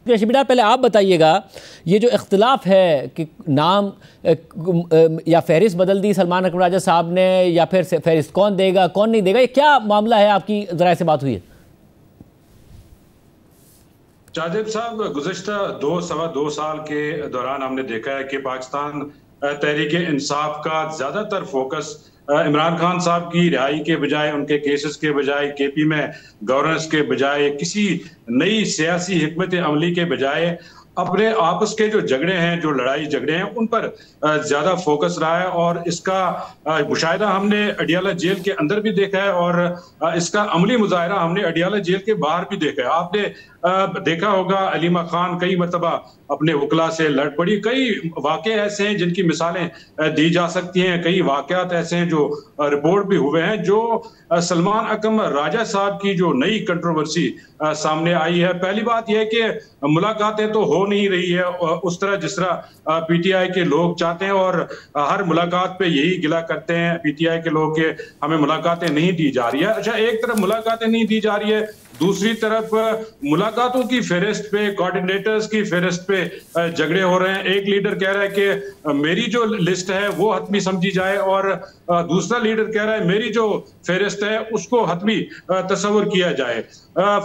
शबीना, पहले आप बताइएगा, ये जो इख्तिलाफ है कि नाम या फहरिस्त बदल दी सलमान अकबर राजा साहब ने, या फिर फहरिस्त कौन देगा कौन नहीं देगा, ये क्या मामला है? आपकी ज़राए से बात हुई है? शाहजेब साहब, गुज़श्ता सवा दो साल के दौरान हमने देखा है कि पाकिस्तान तहरीक इंसाफ का ज़्यादातर फोकस इमरान खान साहब की रिहाई के बजाय, उनके केसेस के बजाय, केपी में गवर्नेंस के बजाय, किसी नई सियासी हिकमत अमली के बजाय अपने आपस के जो झगड़े हैं, जो लड़ाई झगड़े हैं, उन पर ज्यादा फोकस रहा है। और इसका मुशाहिदा हमने अडियाला जेल के अंदर भी देखा है और इसका अमली मुजाहरा हमने अडियाला जेल के बाहर भी देखा है। आपने देखा होगा अलीमा खान कई मरतबा अपने वकला से लड़ पड़ी। कई वाक़े ऐसे हैं जिनकी मिसालें दी जा सकती हैं, कई वाक़यात ऐसे हैं जो रिपोर्ट भी हुए हैं। जो सलमान अकबर राजा साहब की जो नई कंट्रोवर्सी सामने आई है, पहली बात यह है कि मुलाकातें तो हो नहीं रही है उस तरह जिस तरह पीटीआई के लोग चाहते हैं, और हर मुलाकात पे यही गिला करते हैं पीटीआई के लोग कि हमें मुलाकातें नहीं दी जा रही है। अच्छा, एक तरफ मुलाकातें नहीं दी जा रही है, दूसरी तरफ मुलाकातों की फेहरिस्त पे, कोऑर्डिनेटर्स की फेहरिस्त पे झगड़े हो रहे हैं। एक लीडर कह रहा है कि मेरी जो लिस्ट है वो हतमी समझी जाए, और दूसरा लीडर कह रहा है मेरी जो फेहरिस्त है उसको हतमी तस्वर किया जाए।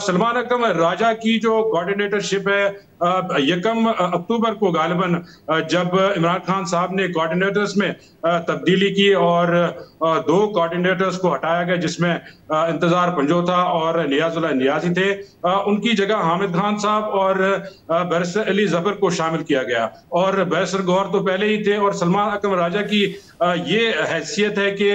सलमान अकबर राजा की जो कोऑर्डिनेटरशिप है, 1 अक्टूबर को गालिबन जब इमरान खान साहब ने कोऑर्डिनेटर्स में तब्दीली की और 2 कोऑर्डिनेटर्स को हटाया गया, जिसमें इंतजार पंजोथा और नियाजुल्लाह नियाजी थे, उनकी जगह हामिद खान साहब और बैरिस्टर अली जफर को शामिल किया गया। और बैरिस्टर गौहर तो पहले ही थे। और सलमान अकबर राजा की ये हैसियत है कि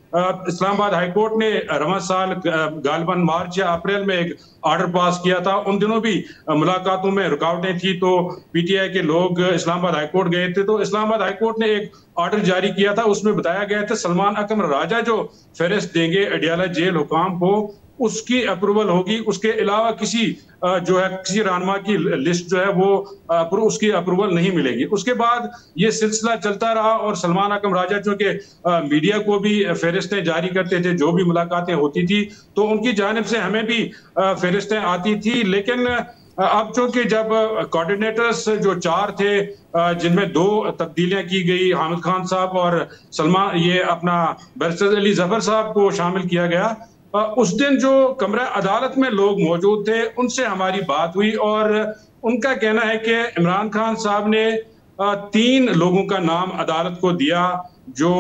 इस्लामाबाद हाईकोर्ट ने रवां साल गालिबन मार्च या अप्रैल में एक ऑर्डर पास किया था। उन दिनों भी मुलाकातों में रुकावटें थी, तो पीटीआई के लोग इस्लामाबाद हाईकोर्ट गए थे। तो इस्लामाबाद हाईकोर्ट ने एक ऑर्डर जारी किया था, उसमें बताया गया था सलमान अकबर राजा जो फेहरिस्त देंगे अडियाला जेल हुकाम को, उसकी अप्रूवल होगी। उसके अलावा किसी जो है किसी रहनुमा की लिस्ट जो है वो उसकी अप्रूवल नहीं मिलेगी। उसके बाद ये सिलसिला चलता रहा और सलमान अकबर राजा चूंकि मीडिया को भी फेहरिस्तें जारी करते थे, जो भी मुलाकातें होती थी तो उनकी जानिब से हमें भी फेहरिस्तें आती थी। लेकिन अब चूंकि जब कोऑर्डिनेटर्स जो 4 थे, जिनमें 2 तब्दीलियां की गई, हामिद खान साहब और सलमान ये अपना बैरिस्टर अली जफर साहब को शामिल किया गया, उस दिन जो कमरा अदालत में लोग मौजूद थे उनसे हमारी बात हुई और उनका कहना है कि इमरान खान साहब ने 3 लोगों का नाम अदालत को दिया जो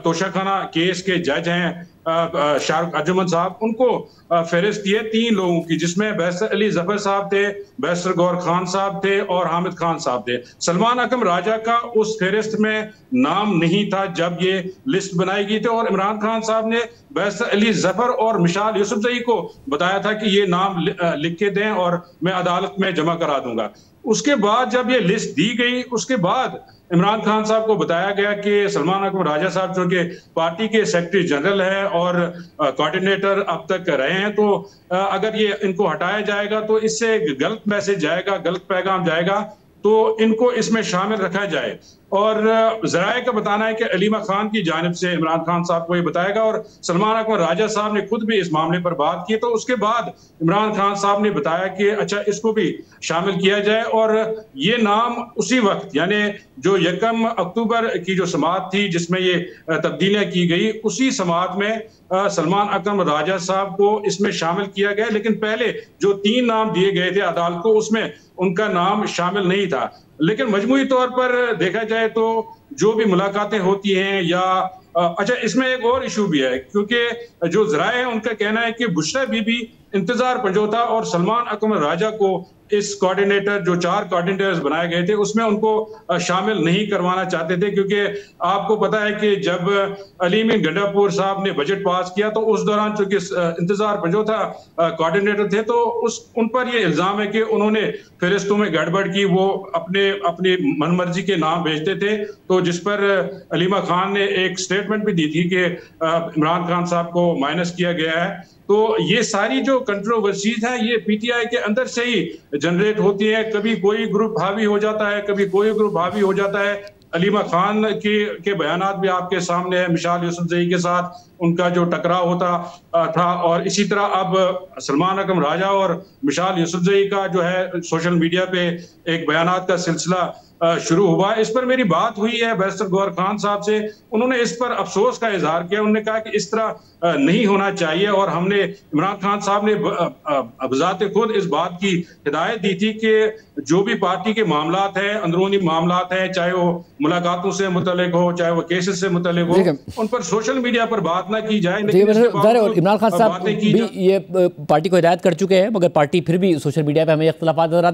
तोशाखाना केस के जज हैं, शाहरुख अर्जुमन साहब, उनको फेहरिस्त दिए 3 लोगों की, जिसमें बैरिस्टर अली जफर साहब थे, बैरिस्टर गौहर खान साहब थे और हामिद खान साहब थे। सलमान अकबर राजा का उस फेहरिस्त में नाम नहीं था जब ये लिस्ट बनाई गई थी, और इमरान खान साहब ने बैरिस्टर अली जफर और मिशाल यूसुफजई को बताया था कि ये नाम लिख के दें और मैं अदालत में जमा करा दूंगा। उसके बाद जब ये लिस्ट दी गई, उसके बाद इमरान खान साहब को बताया गया कि सलमान अकबर राजा साहब जो कि पार्टी के सेक्रेटरी जनरल है और कोऑर्डिनेटर अब तक रहे हैं, तो अगर ये इनको हटाया जाएगा तो इससे गलत मैसेज जाएगा, गलत पैगाम जाएगा, तो इनको इसमें शामिल रखा जाए। और ज़राए का बताना है कि अलीमा खान की जानिब से इमरान खान साहब को ये बताएगा और सलमान अकबर राजा साहब ने खुद भी इस मामले पर बात की। तो उसके बाद इमरान खान साहब ने बताया कि अच्छा इसको भी शामिल किया जाए, और ये नाम उसी वक्त यानी जो 1 अक्टूबर की जो समाअत थी जिसमें ये तब्दीलियां की गई, उसी समाअत में सलमान अकबर राजा साहब को इसमें शामिल किया गया। लेकिन पहले जो 3 नाम दिए गए थे अदालत को, उसमें उनका नाम शामिल नहीं था। लेकिन मजमूई तौर पर देखा जाए तो जो भी मुलाकातें होती हैं या अच्छा, इसमें एक और इशू भी है, क्योंकि जो ज़राए हैं उनका कहना है कि बुशरा बीबी, इंतजार पंजोथा और सलमान अकबर राजा को इस कोऑर्डिनेटर जो 4 कोऑर्डिनेटर्स बनाए गए थे उसमें उनको शामिल नहीं करवाना चाहते थे, क्योंकि आपको पता है कि जब अलीमीन गंडापुर साहब ने बजट पास किया तो उस दौरान चूंकि इंतजार पंजोथा कोऑर्डिनेटर थे, तो उन पर ये इल्जाम है कि उन्होंने फेहरिस्तों में गड़बड़ की, वो अपनी मनमर्जी के नाम भेजते थे। तो जिस पर अलीमा खान ने एक स्टेटमेंट भी दी थी कि इमरान खान साहब को माइनस किया गया है। तो ये सारी जो कंट्रोवर्सीज हैं ये पीटीआई के अंदर से ही जनरेट होती है। कभी कोई ग्रुप हावी हो जाता है, कभी कोई ग्रुप हावी हो जाता है, अलीमा खान के बयानात भी आपके सामने है, मिशाल यूसुफजई के साथ उनका जो टकराव होता था, और इसी तरह अब सलमान अकरम राजा और मिशाल यूसुफजई का जो है सोशल मीडिया पे एक बयानात का सिलसिला शुरू हुआ। इस पर मेरी बात हुई है बैरिस्टर गौहर खान साहब से, उन्होंने इस पर अफसोस का इजहार किया। उन्होंने कहा कि इस तरह नहीं होना चाहिए, और हमने इमरान खान साहब ने बजाते खुद इस बात की हिदायत दी थी कि जो भी पार्टी के मामलात हैं, अंदरूनी मामलात हैं, चाहे वो मुलाकातों से मुतल्लिक हो, चाहे वो केसेस से मुतल्लिक हो, उन पर सोशल मीडिया पर बात ना की जाए। इमरान खान साहब भी ये पार्टी को हिदायत कर चुके हैं, मगर पार्टी फिर भी सोशल मीडिया पर हमें इख्तिलाफात नजर आते हैं।